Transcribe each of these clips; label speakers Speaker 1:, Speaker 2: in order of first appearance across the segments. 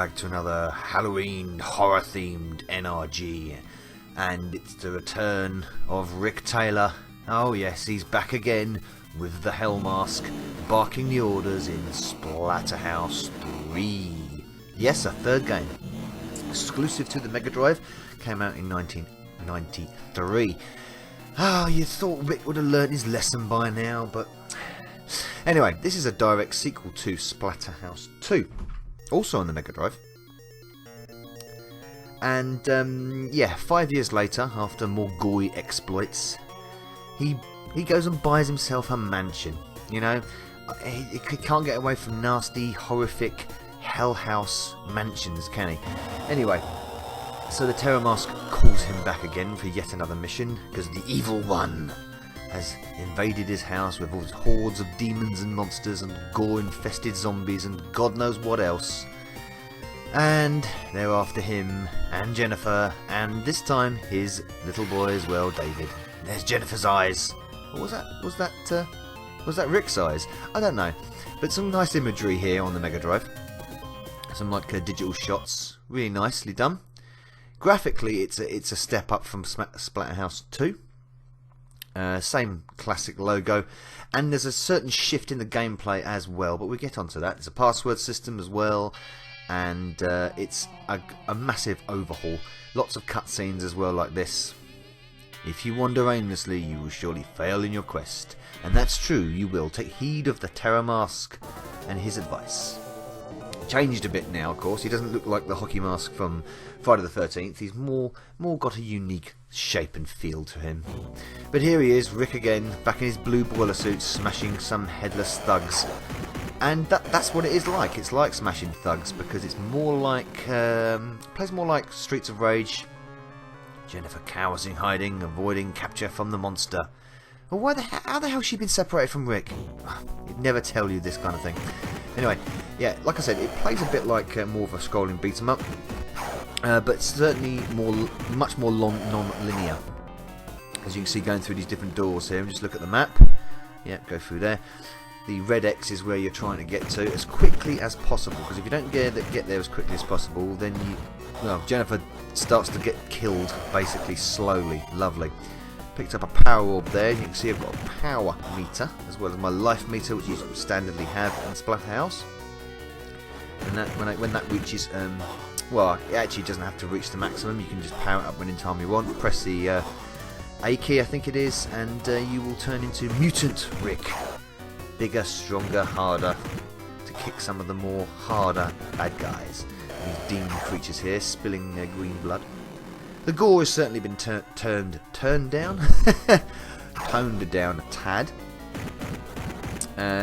Speaker 1: back to another Halloween horror-themed NRG, and it's the return of Rick Taylor. Oh yes, he's back again with the Hell Mask, barking the orders in Splatterhouse 3. Yes, a third game, exclusive to the Mega Drive, came out in 1993. Ah, you thought Rick would have learnt his lesson by now, but anyway, this is a direct sequel to Splatterhouse 2. Also on the Mega Drive. And yeah, 5 years later, after more gory exploits, he goes and buys himself a mansion. You know, he can't get away from nasty, horrific hell house mansions, can he? Anyway, so the Terror Mask calls him back again for yet another mission, because the Evil One has invaded his house with all his hordes of demons and monsters and gore-infested zombies and God knows what else. And they're after him and Jennifer, and this time his little boy as well, David. There's Jennifer's eyes. What was that? Was that Rick's eyes? I don't know. But some nice imagery here on the Mega Drive. Some like digital shots, really nicely done. Graphically, it's a step up from Splatterhouse 2. Same classic logo, and there's a certain shift in the gameplay as well, but we'll get onto that. There's a password system as well, and it's a massive overhaul. Lots of cutscenes as well like this. If you wander aimlessly, you will surely fail in your quest. And that's true, you will. Take heed of the Terror Mask and his advice. Changed a bit now, of course. He doesn't look like the hockey mask from Friday the 13th. He's more got a unique shape and feel to him. But here he is, Rick again, back in his blue boiler suit, smashing some headless thugs. And that's what it is like. It's like smashing thugs because it's more like plays more like Streets of Rage. Jennifer cowers in hiding, avoiding capture from the monster. Well, how the hell has she been separated from Rick? He'd never tell you this kind of thing. Anyway, yeah, like I said, it plays a bit like more of a scrolling beat 'em up, but certainly much more non-linear. As you can see, going through these different doors here, and just look at the map. Yeah, go through there. The red X is where you're trying to get to as quickly as possible, because if you don't get there as quickly as possible, then Jennifer starts to get killed basically slowly. Lovely. Picked up a power orb there. You can see I've got a power meter as well as my life meter, which you standardly have in Splatterhouse. And that when that reaches, well, it actually doesn't have to reach the maximum. You can just power it up anytime you want. Press the A key, I think it is, and you will turn into Mutant Rick. Bigger, stronger, harder to kick some of the more harder bad guys. These demon creatures here, spilling their green blood. The gore has certainly been turned down, toned down a tad.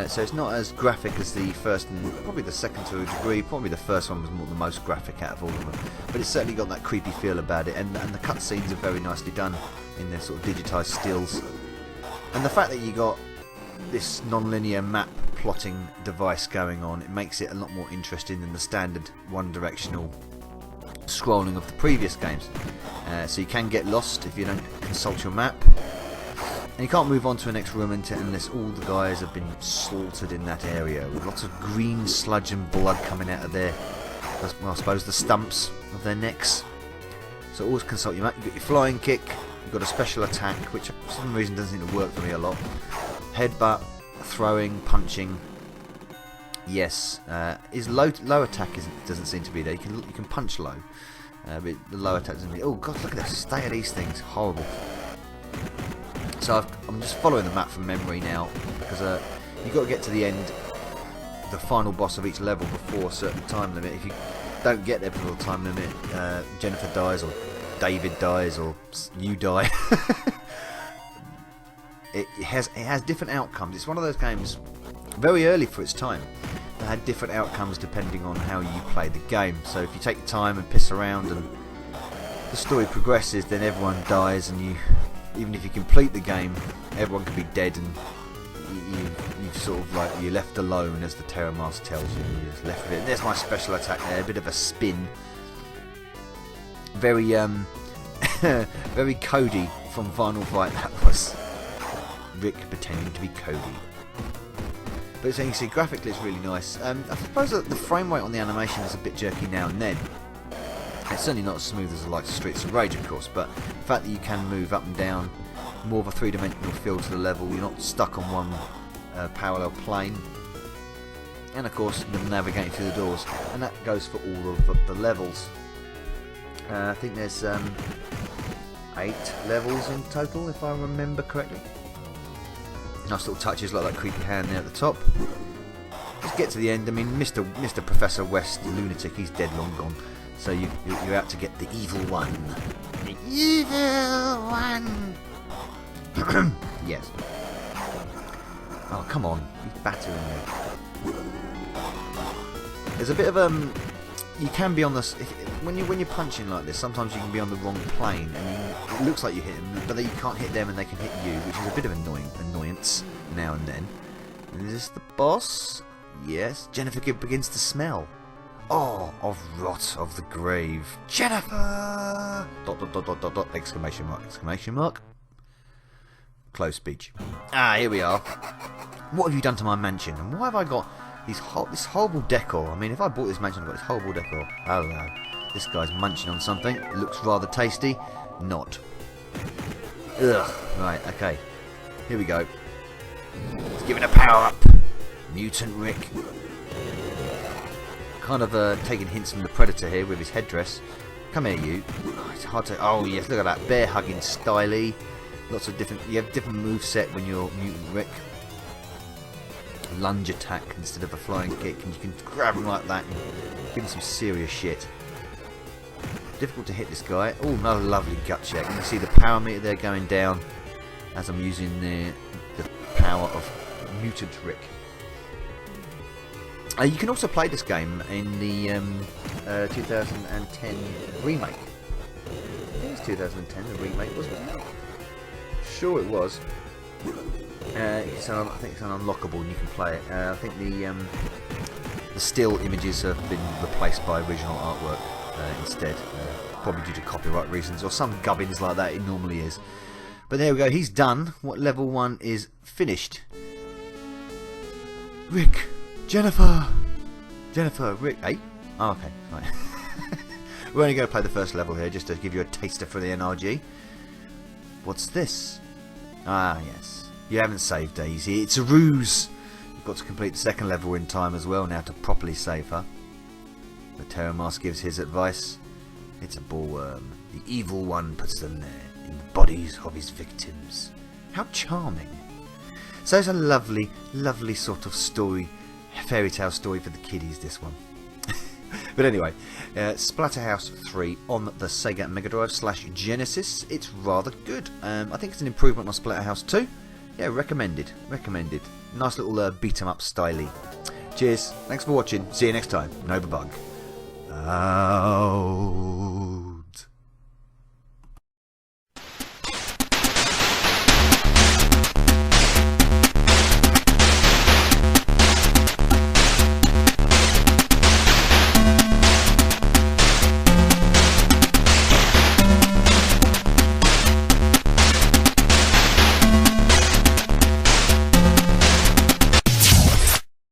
Speaker 1: So it's not as graphic as the first and probably the second to a degree. Probably the first one was the most graphic out of all of them, but it's certainly got that creepy feel about it. And the cutscenes are very nicely done in their sort of digitised stills. And the fact that you got this non-linear map plotting device going on, it makes it a lot more interesting than the standard one-directional scrolling of the previous games. So you can get lost if you don't consult your map, and you can't move on to the next room unless all the guys have been slaughtered in that area, with lots of green sludge and blood coming out of their, well, I suppose the stumps of their necks. So always consult your map. You've got your flying kick, you've got a special attack, which for some reason doesn't seem to work for me a lot. Headbutt, throwing, punching. Yes, his low attack doesn't seem to be there. You can punch low, but the low attack doesn't. Oh God, look at the state of these things. Horrible. So I'm just following the map from memory now, because you've got to get to the end, the final boss of each level before a certain time limit. If you don't get there before the time limit, Jennifer dies, or David dies, or you die. It has different outcomes. It's one of those games very early for its time that had different outcomes depending on how you play the game. So if you take your time and piss around and the story progresses, then everyone dies, and even if you complete the game, everyone can be dead, and you've sort of like, you're left alone, as the Terror Mask tells you. You're just left with it. There's my special attack there, a bit of a spin. Very very Cody from Final Fight that was. Rick pretending to be Cody. But as you can see, graphically it's really nice. I suppose that the frame rate on the animation is a bit jerky now and then. It's certainly not as smooth as the likes of Streets of Rage, of course, but the fact that you can move up and down, more of a three-dimensional feel to the level, you're not stuck on one parallel plane. And of course, you're navigating through the doors, and that goes for all of the levels. I think there's 8 levels in total, if I remember correctly. Nice little touches like that creepy hand there at the top. Let's get to the end. I mean, Mr. Professor West, the lunatic, he's dead long gone. So you're out to get the evil one. The evil one! Yes. Oh, come on. He's battering me. There's a bit of you can be on this when you're punching like this. Sometimes you can be on the wrong plane, and it looks like you hit them, but then you can't hit them, and they can hit you, which is a bit of annoyance now and then. Is this the boss? Yes. Jennifer begins to smell. Oh, of rot of the grave. Jennifer! ... Exclamation mark! Exclamation mark! Close speech. Ah, here we are. What have you done to my mansion? And why have I got this horrible decor? I mean, if I bought this mansion, I've got this horrible decor. Oh no. This guy's munching on something. It looks rather tasty. Not. Ugh. Right, okay. Here we go. Let's give it a power up. Mutant Rick. Kind of taking hints from the Predator here with his headdress. Come here, you. Oh, it's hard to... Oh, yes, look at that. Bear hugging styly. Lots of different... You have different moveset when you're Mutant Rick. Lunge attack instead of a flying kick. And you can grab him like that and give him some serious shit. Difficult to hit this guy. Oh, another lovely gut check. You can see the power meter there going down as I'm using the power of Mutant Rick. You can also play this game in the 2010 remake. I think it was 2010, the remake, wasn't it? Sure it was. I think it's unlockable and you can play it. I think the still images have been replaced by original artwork instead. Probably due to copyright reasons or some gubbins like that, it normally is. But there we go, he's done. What level 1 is finished. Rick! Jennifer, Rick, eh? Oh, okay, right. We're only going to play the first level here, just to give you a taster for the NRG. What's this? Ah, yes. You haven't saved Daisy. It's a ruse. You've got to complete the second level in time as well now to properly save her. The Terror Mask gives his advice. It's a bullworm. The evil one puts them there, in the bodies of his victims. How charming. So it's a lovely, lovely sort of story. Fairy tale story for the kiddies, this one. But anyway, Splatterhouse 3 on the SEGA Mega Drive / Genesis. It's rather good. I think it's an improvement on Splatterhouse 2. Yeah, recommended. Nice little beat 'em up styly. Cheers. Thanks for watching. See you next time. Nova Bug. Ow.